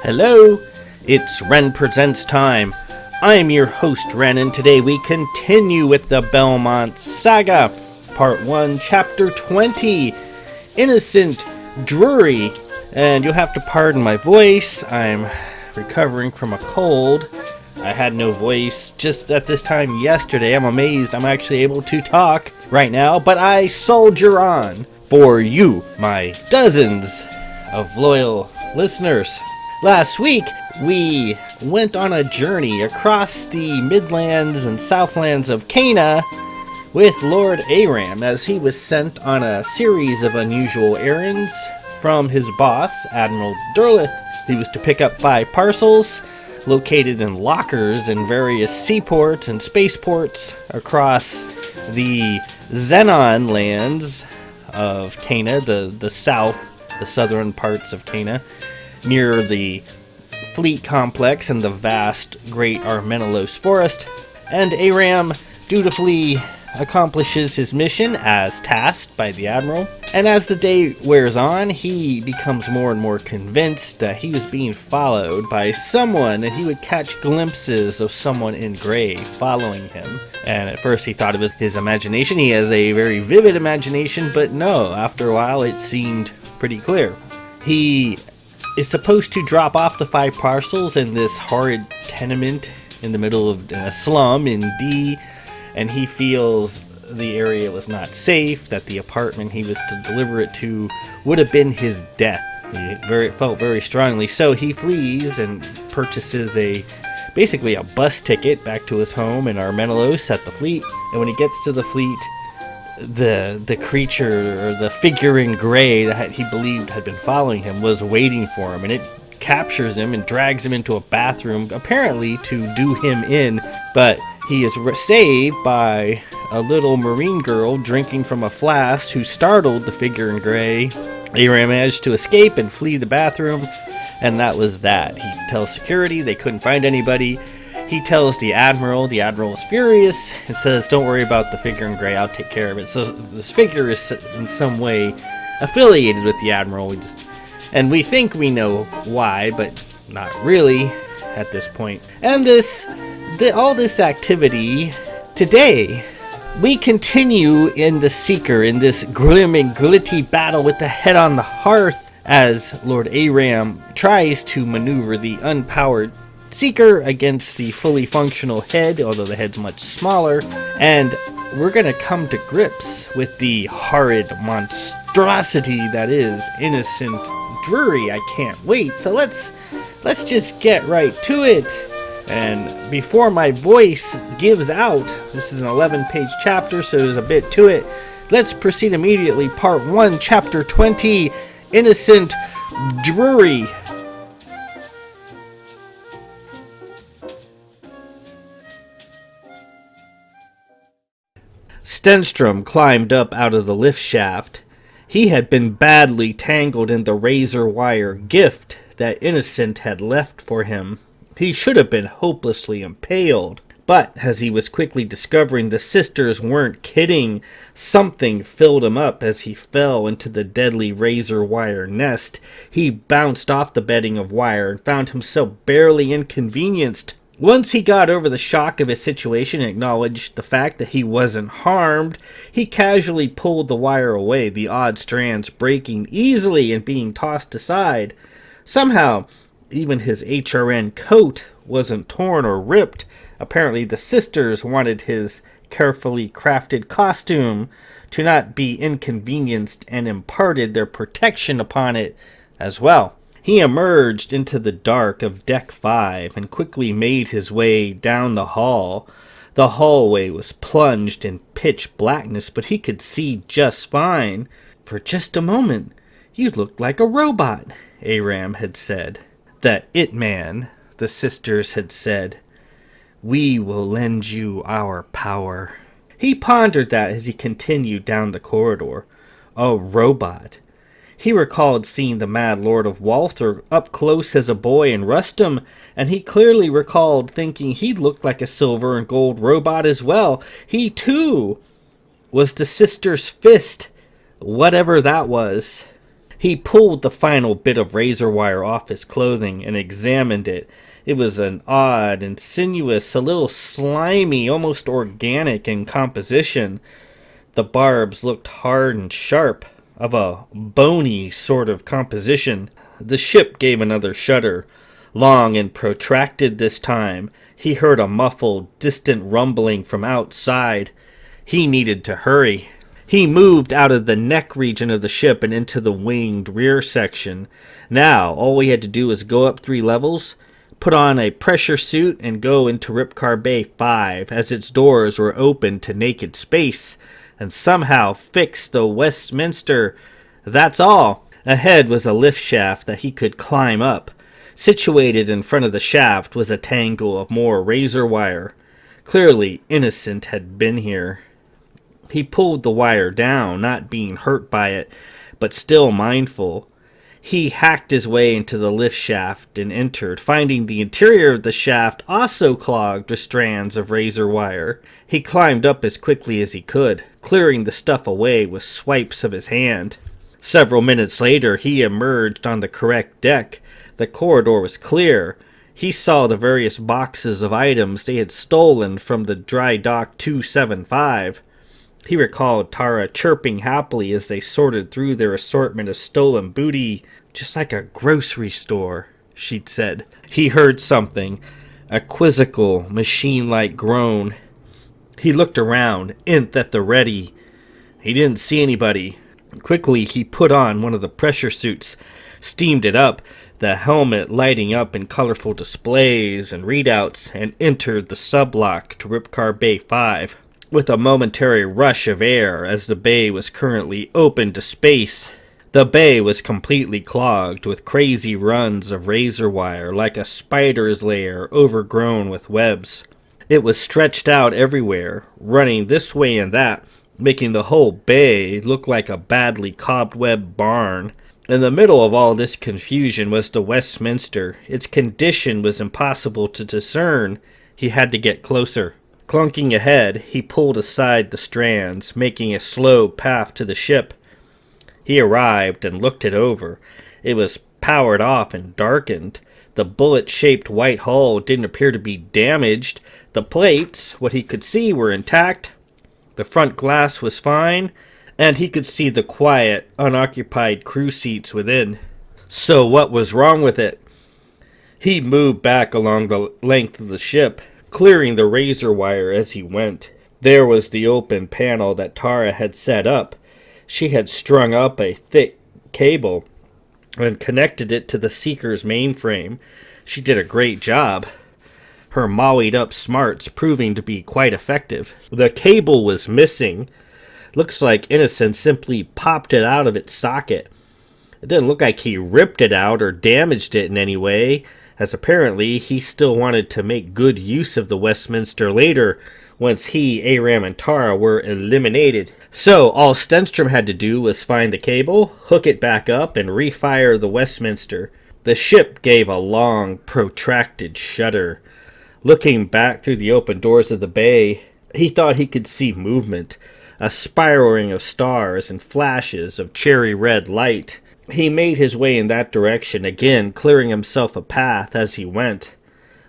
Hello, it's Ren Presents time. I'm your host, Ren, and today we continue with the Belmont Saga, Part 1, Chapter 20, Innocent Drury. And you'll have to pardon my voice, I'm recovering from a cold. I had no voice just at this time yesterday. I'm amazed I'm actually able to talk right now, but I soldier on for you, my dozens of loyal listeners. Last week, we went on a journey across the Midlands and Southlands of Cana with Lord Aram as he was sent on a series of unusual errands from his boss, Admiral Durlith. He was to pick up 5 parcels located in lockers in various seaports and spaceports across the Xenon lands of Cana, the southern parts of Cana, near the fleet complex and the vast Great Armenelos Forest. And Aram dutifully accomplishes his mission as tasked by the Admiral. And as the day wears on, he becomes more and more convinced that he was being followed by someone, and he would catch glimpses of someone in gray following him. And at first he thought it was his imagination. He has a very vivid imagination, but no, after a while it seemed pretty clear. He is supposed to drop off the 5 parcels in this horrid tenement in the middle of a slum in D, and he feels the area was not safe, that the apartment he was to deliver it to would have been his death. He felt very strongly, so he flees and purchases basically a bus ticket back to his home in Armenelos at the fleet. And when he gets to the fleet, the creature, or the figure in gray that he believed had been following him, was waiting for him, and it captures him and drags him into a bathroom, apparently to do him in, but he is saved by a little marine girl drinking from a flask who startled the figure in gray. Aram managed to escape and flee the bathroom, and that was that. He tells security they couldn't find anybody. He tells the Admiral is furious and says, "Don't worry about the figure in gray, I'll take care of it." So this figure is in some way affiliated with the Admiral, and we think we know why, but not really at this point. And all this activity today, we continue in the Seeker, in this grim and glitty battle with the head on the hearth, as Lord Aram tries to maneuver the unpowered Seeker against the fully functional head, although the head's much smaller, and we're gonna come to grips with the horrid monstrosity that is Innocent Drury. I can't wait. So let's just get right to it. And before my voice gives out, this is an 11-page chapter, so there's a bit to it. Let's proceed immediately. Part 1, Chapter 20, Innocent Drury. Stenstrom climbed up out of the lift shaft. He had been badly tangled in the razor wire gift that Innocent had left for him. He should have been hopelessly impaled, but as he was quickly discovering the sisters weren't kidding, something filled him up as he fell into the deadly razor wire nest. He bounced off the bedding of wire and found himself barely inconvenienced. Once he got over the shock of his situation and acknowledged the fact that he wasn't harmed, he casually pulled the wire away, the odd strands breaking easily and being tossed aside. Somehow, even his HRN coat wasn't torn or ripped. Apparently, the sisters wanted his carefully crafted costume to not be inconvenienced and imparted their protection upon it as well. He emerged into the dark of Deck 5 and quickly made his way down the hall. The hallway was plunged in pitch blackness, but he could see just fine. "For just a moment, you looked like a robot," Aram had said. "The It Man," the sisters had said. "We will lend you our power." He pondered that as he continued down the corridor. A robot. He recalled seeing the Mad Lord of Walther up close as a boy in Rustum, and he clearly recalled thinking he looked like a silver and gold robot as well. He, too, was the sister's fist, whatever that was. He pulled the final bit of razor wire off his clothing and examined it. It was an odd and sinuous, a little slimy, almost organic in composition. The barbs looked hard and sharp, of a bony sort of composition. The ship gave another shudder, long and protracted this time. He heard a muffled, distant rumbling from outside. He needed to hurry. He moved out of the neck region of the ship and into the winged rear section. Now, all he had to do was go up 3 levels, put on a pressure suit, and go into Ripcar Bay 5 as its doors were open to naked space, and somehow fix the Westminster. That's all. Ahead was a lift shaft that he could climb up. Situated in front of the shaft was a tangle of more razor wire. Clearly, Innocent had been here. He pulled the wire down, not being hurt by it, but still mindful. He hacked his way into the lift shaft and entered, finding the interior of the shaft also clogged with strands of razor wire. He climbed up as quickly as he could, clearing the stuff away with swipes of his hand. Several minutes later, he emerged on the correct deck. The corridor was clear. He saw the various boxes of items they had stolen from the dry dock 275. He recalled Tara chirping happily as they sorted through their assortment of stolen booty. "Just like a grocery store," she'd said. He heard something, a quizzical, machine-like groan. He looked around, nth at the ready. He didn't see anybody. Quickly, he put on one of the pressure suits, steamed it up, the helmet lighting up in colorful displays and readouts, and entered the sublock to Ripcar Bay 5. With a momentary rush of air, as the bay was currently open to space. The bay was completely clogged with crazy runs of razor wire, like a spider's lair overgrown with webs. It was stretched out everywhere, running this way and that, making the whole bay look like a badly cobwebbed barn. In the middle of all this confusion was the Westminster. Its condition was impossible to discern. He had to get closer. Clunking ahead, he pulled aside the strands, making a slow path to the ship. He arrived and looked it over. It was powered off and darkened. The bullet-shaped white hull didn't appear to be damaged. The plates, what he could see, were intact. The front glass was fine, and he could see the quiet, unoccupied crew seats within. So what was wrong with it? He moved back along the length of the ship, clearing the razor wire as he went. There was the open panel that Tara had set up. She had strung up a thick cable and connected it to the Seeker's mainframe. She did a great job, her mollied-up smarts proving to be quite effective. The cable was missing. Looks like Innocent simply popped it out of its socket. It didn't look like he ripped it out or damaged it in any way, as apparently he still wanted to make good use of the Westminster later, once he, Aram, and Tara were eliminated. So all Stenstrom had to do was find the cable, hook it back up, and refire the Westminster. The ship gave a long, protracted shudder. Looking back through the open doors of the bay, he thought he could see movement, a spiraling of stars and flashes of cherry-red light. He made his way in that direction, again clearing himself a path as he went.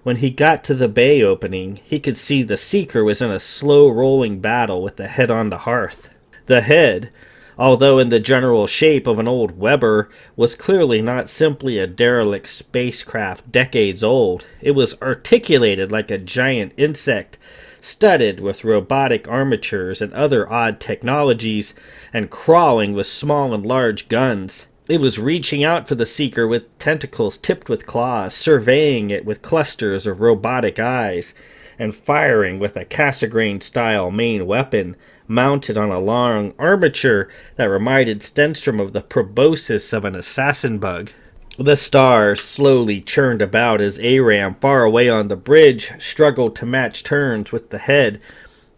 When he got to the bay opening, he could see the Seeker was in a slow-rolling battle with the head on the hearth. The head, although in the general shape of an old Weber, was clearly not simply a derelict spacecraft decades old. It was articulated like a giant insect, studded with robotic armatures and other odd technologies, and crawling with small and large guns. It was reaching out for the Seeker with tentacles tipped with claws, surveying it with clusters of robotic eyes, and firing with a Cassegrain-style main weapon mounted on a long armature that reminded Stenstrom of the proboscis of an assassin bug. The stars slowly churned about as Aram, far away on the bridge, struggled to match turns with the head,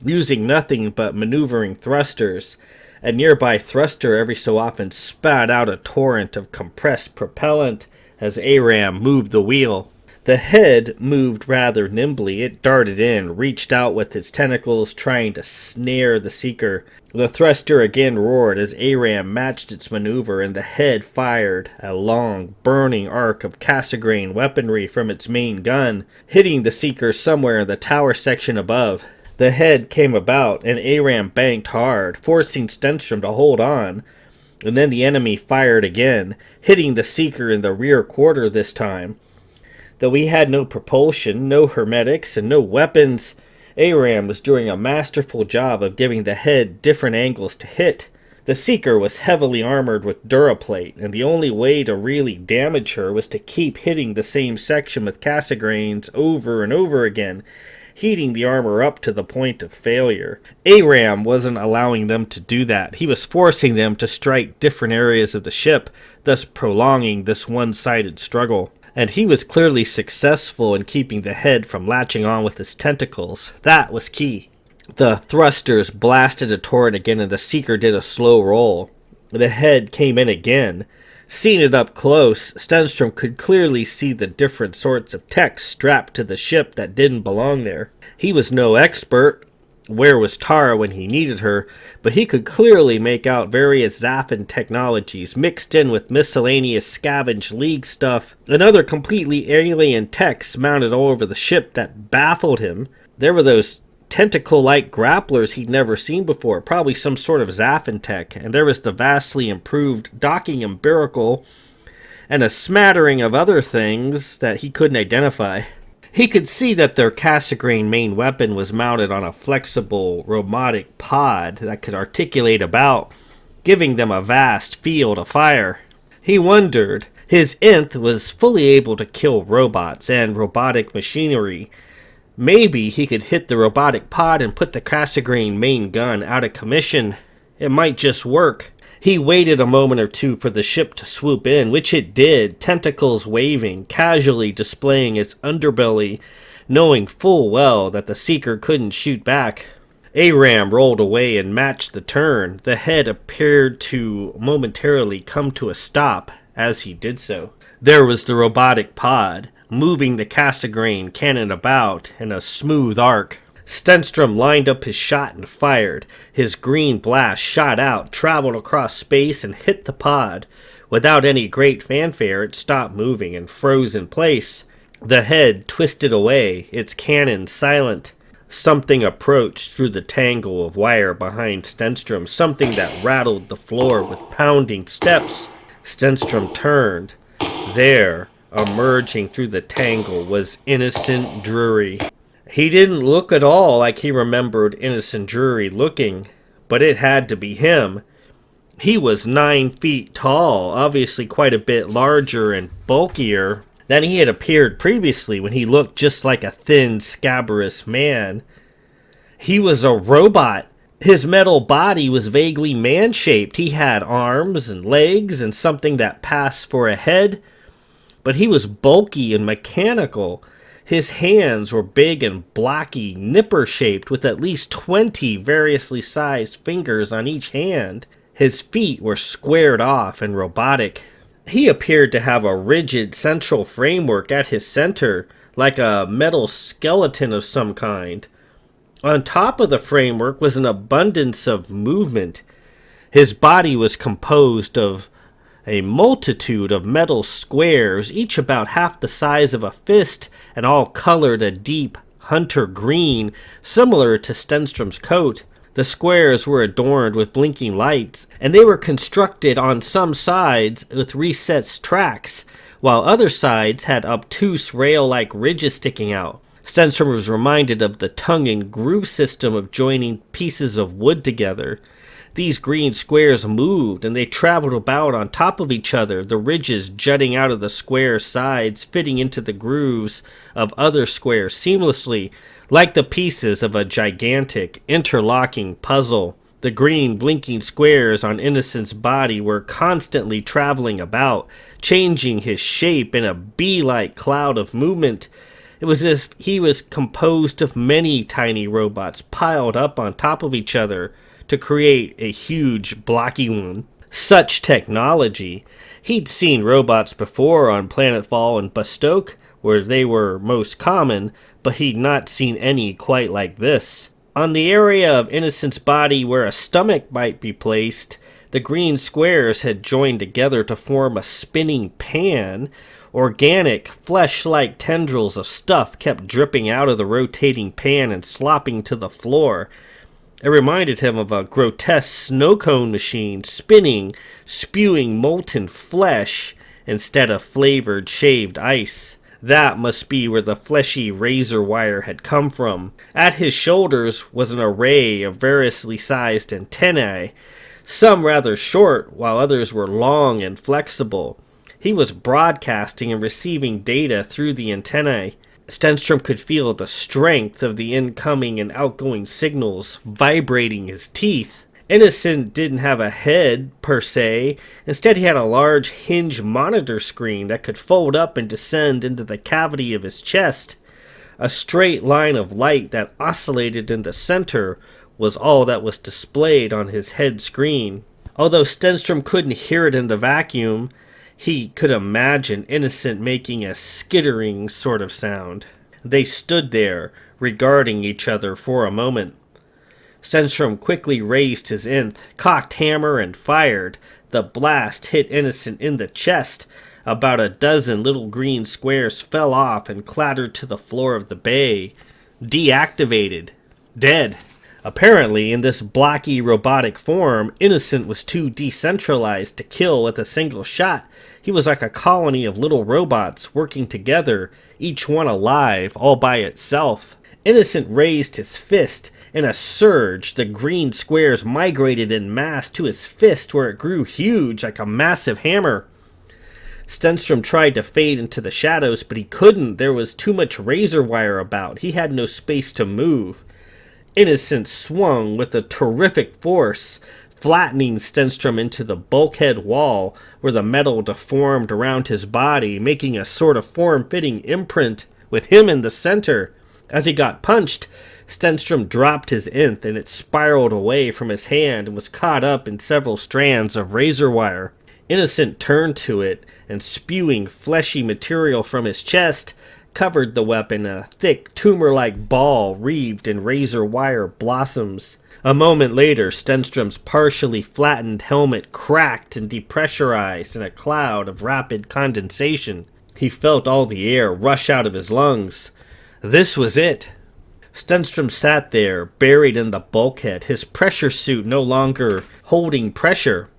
using nothing but maneuvering thrusters. A nearby thruster every so often spat out a torrent of compressed propellant as Aram moved the wheel. The head moved rather nimbly. It darted in, reached out with its tentacles, trying to snare the seeker. The thruster again roared as Aram matched its maneuver, and the head fired a long, burning arc of Cassegrain weaponry from its main gun, hitting the seeker somewhere in the tower section above. The head came about, and Aram banked hard, forcing Stenstrom to hold on. And then the enemy fired again, hitting the seeker in the rear quarter this time. Though he had no propulsion, no hermetics, and no weapons, Aram was doing a masterful job of giving the head different angles to hit. The seeker was heavily armored with Duraplate, and the only way to really damage her was to keep hitting the same section with Cassegrains over and over again, heating the armor up to the point of failure. Aram wasn't allowing them to do that. He was forcing them to strike different areas of the ship, thus prolonging this one-sided struggle. And he was clearly successful in keeping the head from latching on with his tentacles. That was key. The thrusters blasted a turret again, and the seeker did a slow roll. The head came in again. Seeing it up close, Stenstrom could clearly see the different sorts of tech strapped to the ship that didn't belong there. He was no expert. Where was Tara when he needed her? But he could clearly make out various Zaffin technologies mixed in with miscellaneous Scavenge League stuff and other completely alien techs mounted all over the ship that baffled him. There were those tentacle-like grapplers he'd never seen before, probably some sort of Zaffin tech, and there was the vastly improved docking umbilical and a smattering of other things that he couldn't identify. He could see that their Cassegrain main weapon was mounted on a flexible robotic pod that could articulate about, giving them a vast field of fire. He wondered. His Nth was fully able to kill robots and robotic machinery. Maybe he could hit the robotic pod and put the Cassegrain main gun out of commission. It might just work. He waited a moment or two for the ship to swoop in, which it did, tentacles waving, casually displaying its underbelly, knowing full well that the seeker couldn't shoot back. Aram rolled away and matched the turn. The head appeared to momentarily come to a stop as he did so. There was the robotic pod, moving the Cassegrain cannon about in a smooth arc. Stenstrom lined up his shot and fired. His green blast shot out, traveled across space, and hit the pod. Without any great fanfare, it stopped moving and froze in place. The head twisted away, its cannon silent. Something approached through the tangle of wire behind Stenstrom, something that rattled the floor with pounding steps. Stenstrom turned. There, emerging through the tangle, was Innocent Drury. He didn't look at all like he remembered Innocent Drury looking, but it had to be him. He was 9 feet tall, obviously quite a bit larger and bulkier than he had appeared previously when he looked just like a thin, scabrous man. He was a robot. His metal body was vaguely man-shaped. He had arms and legs and something that passed for a head, but he was bulky and mechanical. His hands were big and blocky, nipper-shaped, with at least 20 variously sized fingers on each hand. His feet were squared off and robotic. He appeared to have a rigid central framework at his center, like a metal skeleton of some kind. On top of the framework was an abundance of movement. His body was composed of a multitude of metal squares, each about half the size of a fist, and all colored a deep hunter green, similar to Stenstrom's coat. The squares were adorned with blinking lights, and they were constructed on some sides with recessed tracks, while other sides had obtuse rail-like ridges sticking out. Stenstrom was reminded of the tongue and groove system of joining pieces of wood together. These green squares moved, and they traveled about on top of each other, the ridges jutting out of the square sides, fitting into the grooves of other squares seamlessly, like the pieces of a gigantic, interlocking puzzle. The green, blinking squares on Innocent's body were constantly traveling about, changing his shape in a bee-like cloud of movement. It was as if he was composed of many tiny robots piled up on top of each other to create a huge, blocky one. Such technology. He'd seen robots before on Planetfall and Bustoke, where they were most common, but he'd not seen any quite like this. On the area of Innocent's body where a stomach might be placed, the green squares had joined together to form a spinning pan. Organic, flesh-like tendrils of stuff kept dripping out of the rotating pan and slopping to the floor. It reminded him of a grotesque snow cone machine spinning, spewing molten flesh instead of flavored shaved ice. That must be where the fleshy razor wire had come from. At his shoulders was an array of variously sized antennae, some rather short, while others were long and flexible. He was broadcasting and receiving data through the antennae. Stenstrom could feel the strength of the incoming and outgoing signals vibrating his teeth. Innocent didn't have a head, per se. Instead, he had a large hinge monitor screen that could fold up and descend into the cavity of his chest. A straight line of light that oscillated in the center was all that was displayed on his head screen. Although Stenstrom couldn't hear it in the vacuum, he could imagine Innocent making a skittering sort of sound. They stood there, regarding each other for a moment. Stenstrom quickly raised his nth, cocked hammer, and fired. The blast hit Innocent in the chest. About a dozen little green squares fell off and clattered to the floor of the bay. Deactivated. Dead. Apparently, in this blocky robotic form, Innocent was too decentralized to kill with a single shot. He was like a colony of little robots working together, each one alive, all by itself. Innocent raised his fist. In a surge, the green squares migrated en masse to his fist, where it grew huge like a massive hammer. Stenstrom tried to fade into the shadows, but he couldn't. There was too much razor wire about. He had no space to move. Innocent swung with a terrific force, flattening Stenstrom into the bulkhead wall, where the metal deformed around his body, making a sort of form-fitting imprint with him in the center. As he got punched, Stenstrom dropped his nth, and it spiraled away from his hand and was caught up in several strands of razor wire. Innocent turned to it, and spewing fleshy material from his chest, covered the weapon, a thick tumor-like ball wreathed in razor wire blossoms. A moment later, Stenstrom's partially flattened helmet cracked and depressurized in a cloud of rapid condensation. He felt all the air rush out of his lungs. This was it. Stenstrom sat there, buried in the bulkhead, his pressure suit no longer holding pressure.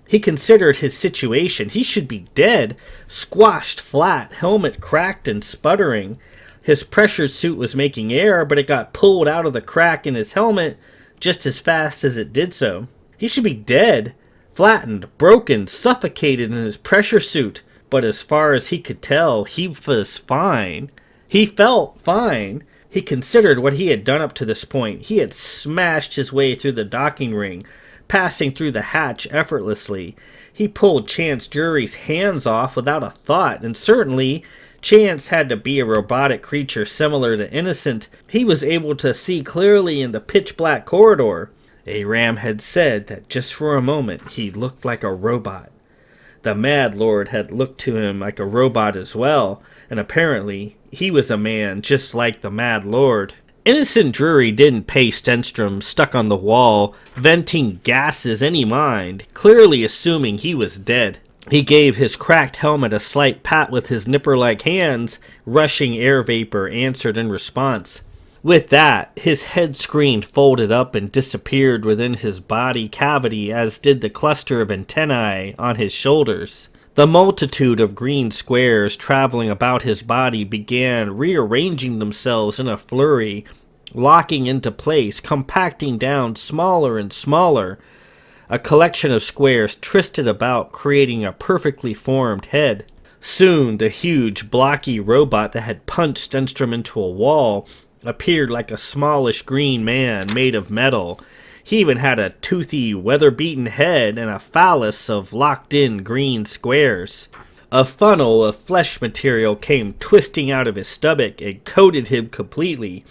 He considered his situation. He should be dead, squashed flat, helmet cracked and sputtering. His pressure suit was making air, but it got pulled out of the crack in his helmet just as fast as it did so. He should be dead, flattened, broken, suffocated in his pressure suit. But as far as he could tell, he was fine. He felt fine. He considered what he had done up to this point. He had smashed his way through the docking ring, passing through the hatch effortlessly. He pulled Chance Drury's hands off without a thought, and certainly Chance had to be a robotic creature similar to Innocent. He was able to see clearly in the pitch-black corridor. Aram had said that just for a moment he looked like a robot. The Mad Lord had looked to him like a robot as well, and apparently he was a man just like the Mad Lord. Innocent Drury didn't pay Stenstrom, stuck on the wall, venting gases any mind, clearly assuming he was dead. He gave his cracked helmet a slight pat with his nipper-like hands. Rushing air vapor answered in response. With that, his head screen folded up and disappeared within his body cavity, as did the cluster of antennae on his shoulders. The multitude of green squares traveling about his body began rearranging themselves in a flurry, locking into place, compacting down smaller and smaller. A collection of squares twisted about, creating a perfectly formed head. Soon, the huge, blocky robot that had punched Stenstrom into a wall appeared like a smallish green man made of metal. He even had a toothy, weather-beaten head and a phallus of locked-in green squares. A funnel of flesh material came twisting out of his stomach and coated him completely.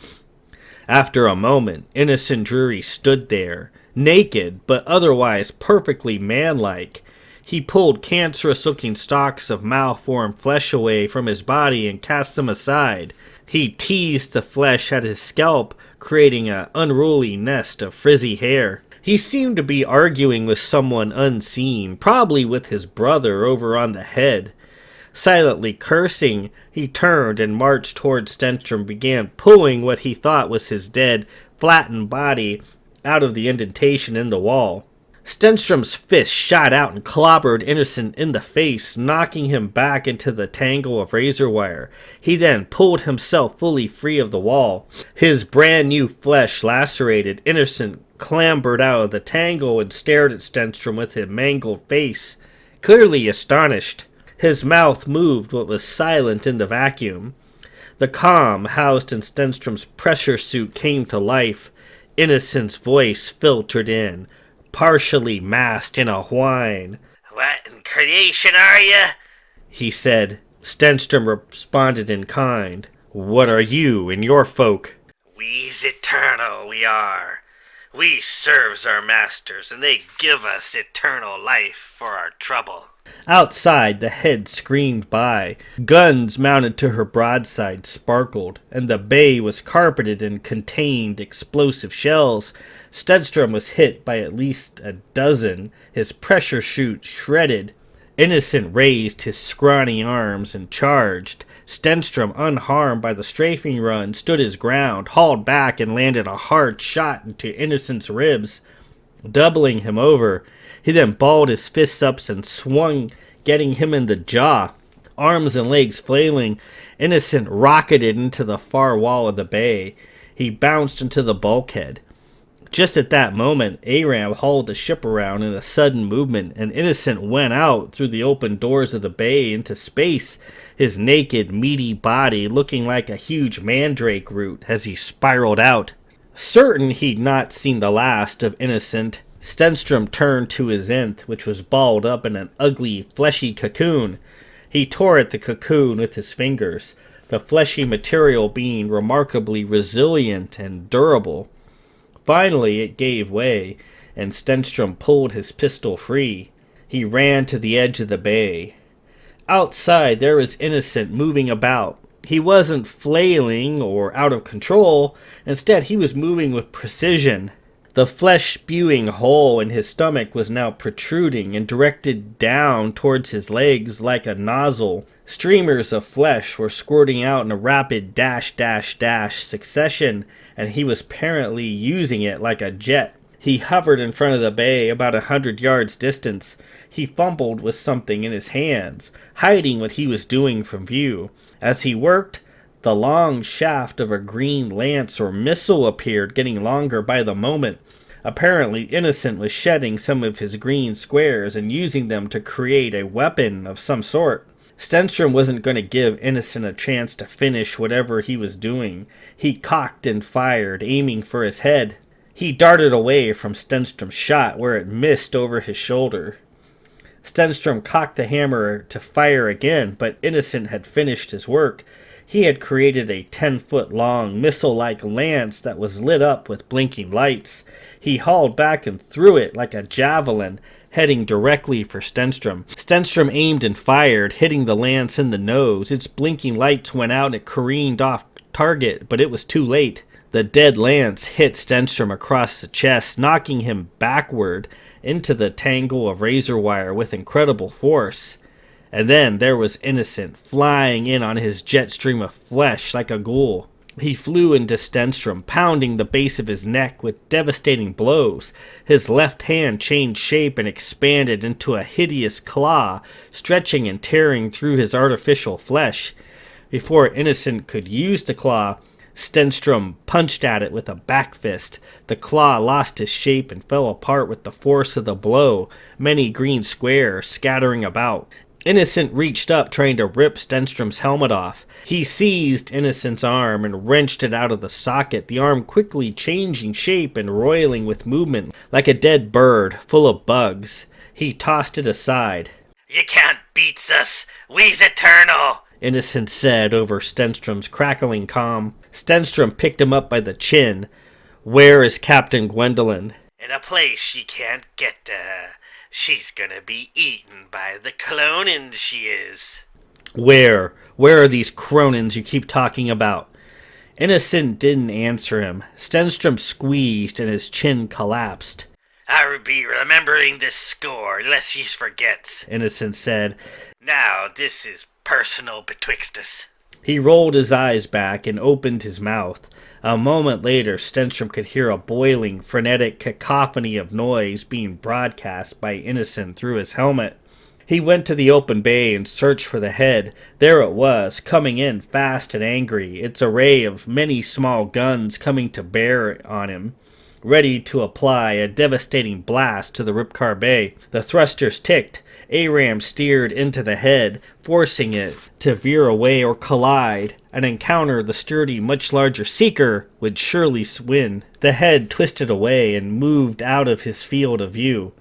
After a moment, Innocent Drury stood there, naked but otherwise perfectly manlike. He pulled cancerous-looking stalks of malformed flesh away from his body and cast them aside. He teased the flesh at his scalp, creating an unruly nest of frizzy hair. He seemed to be arguing with someone unseen, probably with his brother over on the head. Silently cursing, he turned and marched toward Stenstrom, began pulling what he thought was his dead, flattened body out of the indentation in the wall. Stenstrom's fist shot out and clobbered Innocent in the face, knocking him back into the tangle of razor wire. He then pulled himself fully free of the wall. His brand new flesh lacerated. Innocent clambered out of the tangle and stared at Stenstrom with his mangled face, clearly astonished. His mouth moved but was silent in the vacuum. The calm housed in Stenstrom's pressure suit came to life. Innocent's voice filtered in, partially masked in a whine. "What in creation are you?" he said. Stenstrom responded in kind. "What are you and your folk?" "We's eternal, we are. We serves our masters, and they give us eternal life for our trouble." Outside, the head screamed by. Guns mounted to her broadside sparkled, and the bay was carpeted and contained explosive shells. Stenstrom was hit by at least a dozen, his pressure chute shredded. Innocent raised his scrawny arms and charged. Stenstrom, unharmed by the strafing run, stood his ground, hauled back, and landed a hard shot into Innocent's ribs, doubling him over. He then balled his fists up and swung, getting him in the jaw. Arms and legs flailing, Innocent rocketed into the far wall of the bay. He bounced into the bulkhead. Just at that moment, Aram hauled the ship around in a sudden movement, and Innocent went out through the open doors of the bay into space, his naked, meaty body looking like a huge mandrake root as he spiraled out. Certain he'd not seen the last of Innocent, Stenstrom turned to his nth, which was balled up in an ugly, fleshy cocoon. He tore at the cocoon with his fingers, the fleshy material being remarkably resilient and durable. Finally, it gave way, and Stenstrom pulled his pistol free. He ran to the edge of the bay. Outside, there was Innocent moving about. He wasn't flailing or out of control. Instead, he was moving with precision. The flesh-spewing hole in his stomach was now protruding and directed down towards his legs like a nozzle. Streamers of flesh were squirting out in a rapid dash succession, and he was apparently using it like a jet. He hovered in front of the bay about 100 yards distance. He fumbled with something in his hands, hiding what he was doing from view. As he worked, the long shaft of a green lance or missile appeared, getting longer by the moment. Apparently, Innocent was shedding some of his green squares and using them to create a weapon of some sort. Stenstrom wasn't going to give Innocent a chance to finish whatever he was doing. He cocked and fired, aiming for his head. He darted away from Stenstrom's shot, where it missed over his shoulder. Stenstrom cocked the hammer to fire again, but Innocent had finished his work. He had created a 10-foot-long, missile-like lance that was lit up with blinking lights. He hauled back and threw it like a javelin, heading directly for Stenstrom. Stenstrom aimed and fired, hitting the lance in the nose. Its blinking lights went out and it careened off target, but it was too late. The dead lance hit Stenstrom across the chest, knocking him backward into the tangle of razor wire with incredible force. And then there was Innocent, flying in on his jet stream of flesh like a ghoul. He flew into Stenstrom, pounding the base of his neck with devastating blows. His left hand changed shape and expanded into a hideous claw, stretching and tearing through his artificial flesh. Before Innocent could use the claw, Stenstrom punched at it with a back fist. The claw lost its shape and fell apart with the force of the blow, many green squares scattering about. Innocent reached up, trying to rip Stenstrom's helmet off. He seized Innocent's arm and wrenched it out of the socket, the arm quickly changing shape and roiling with movement, like a dead bird, full of bugs. He tossed it aside. "You can't beat us. We's eternal," Innocent said over Stenstrom's crackling calm. Stenstrom picked him up by the chin. "Where is Captain Gwendolyn?" "In a place ye can't get to her. She's gonna be eaten by the clonins, she is. Where? Where are these Cronins you keep talking about? Innocent didn't answer him. Stenstrom squeezed and his chin collapsed. I'll be remembering this score unless she forgets. Innocent said. Now this is personal betwixt us. He rolled his eyes back and opened his mouth. A moment later, Stenstrom could hear a boiling, frenetic cacophony of noise being broadcast by Innocent through his helmet. He went to the open bay and searched for the head. There it was, coming in fast and angry, its array of many small guns coming to bear on him, ready to apply a devastating blast to the Ripcar Bay. The thrusters ticked. Aram steered into the head, forcing it to veer away or collide. An encounter the sturdy, much larger Seeker would surely win. The head twisted away and moved out of his field of view.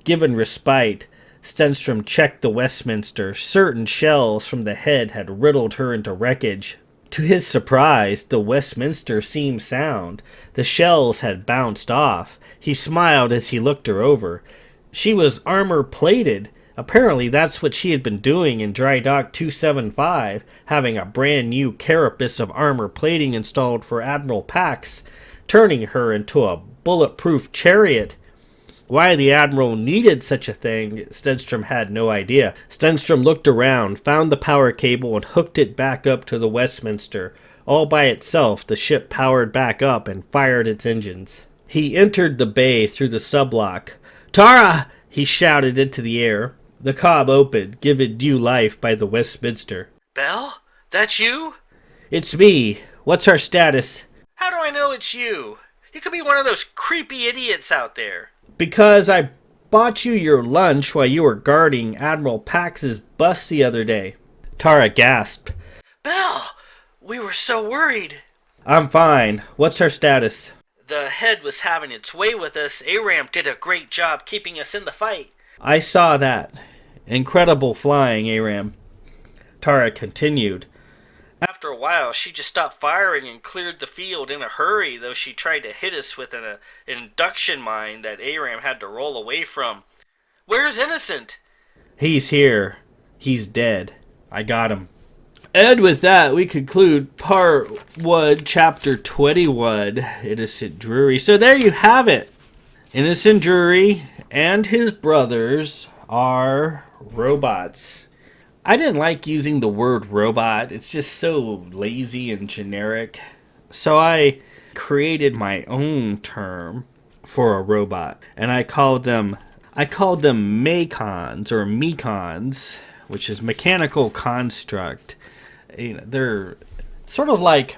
Given respite, Stenstrom checked the Westminster. Certain shells from the head had riddled her into wreckage. To his surprise, the Westminster seemed sound. The shells had bounced off. He smiled as he looked her over. She was armor-plated. Apparently that's what she had been doing in Dry Dock 275, having a brand new carapace of armor plating installed for Admiral Pax, turning her into a bulletproof chariot. Why the Admiral needed such a thing, Stenstrom had no idea. Stenstrom looked around, found the power cable, and hooked it back up to the Westminster. All by itself, the ship powered back up and fired its engines. He entered the bay through the sublock. "Tara!" he shouted into the air. The cob opened, given new life by the Westminster. Belle? That's you? "It's me. What's our status?" How do I know it's you? You could be one of those creepy idiots out there. "Because I bought you your lunch while you were guarding Admiral Pax's bus the other day." Tara gasped. Belle! We were so worried. "I'm fine. What's our status?" The head was having its way with us. Aram did a great job keeping us in the fight. "I saw that. Incredible flying, Aram." Tara continued. After a while, she just stopped firing and cleared the field in a hurry, though she tried to hit us with an induction mine that Aram had to roll away from. Where's Innocent? "He's here. He's dead. I got him." And with that, we conclude Part 1, Chapter 21, Innocent Drury. So there you have it. Innocent Drury and his brothers are robots. I didn't like using the word robot. It's just so lazy and generic. So I created my own term for a robot, and I called them Macons or Mecons, which is mechanical construct. You know, they're sort of like,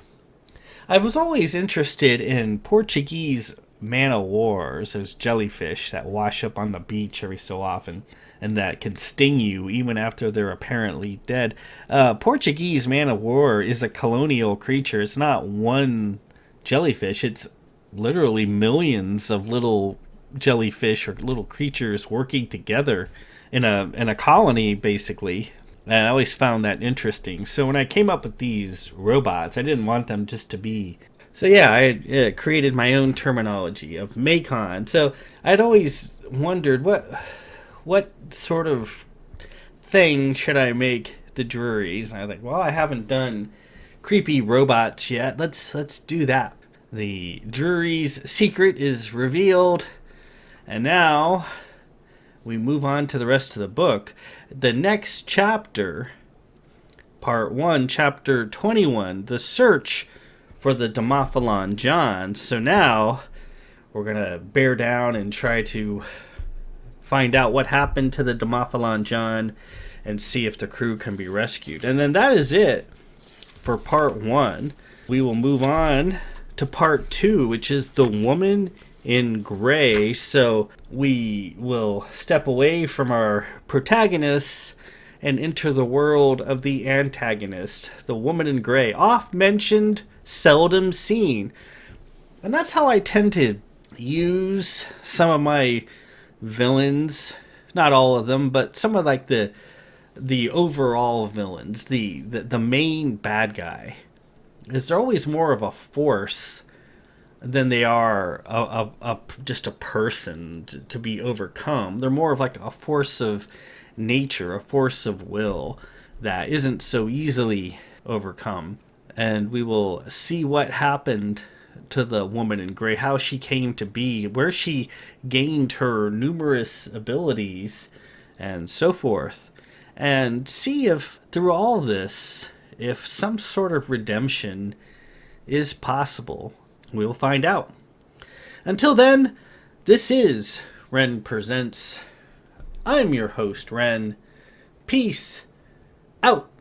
I was always interested in Portuguese man-o'-wars, those jellyfish that wash up on the beach every so often and that can sting you even after they're apparently dead. Portuguese man-o'-war is a colonial creature. It's not one jellyfish. It's literally millions of little jellyfish or little creatures working together in a colony, basically. And I always found that interesting. So when I came up with these robots, I didn't want them just to be... So yeah, I created my own terminology of Macon. So I'd always wondered what sort of thing should I make the Drurys? And I was like, well, I haven't done creepy robots yet. Let's do that. The Drury's secret is revealed, and now we move on to the rest of the book. The next chapter, Part 1, Chapter 21, The Search for the Demophalon John. So now we're going to bear down and try to find out what happened to the Demophalon John and see if the crew can be rescued. And then that is it for Part 1. We will move on to Part 2, which is The Woman in Gray. So we will step away from our protagonists and enter the world of the antagonist, the Woman in Gray, oft mentioned, seldom seen. And that's how I tend to use some of my villains, not all of them, but some of like the overall villains, the main bad guy. Is there always more of a force than they are just a person to be overcome. They're more of like a force of nature, a force of will that isn't so easily overcome. And we will see what happened to the woman in gray, how she came to be, where she gained her numerous abilities, and so forth. And see if through all this, if some sort of redemption is possible. We will find out. Until then, this is Ren Presents. I'm your host, Ren. Peace out.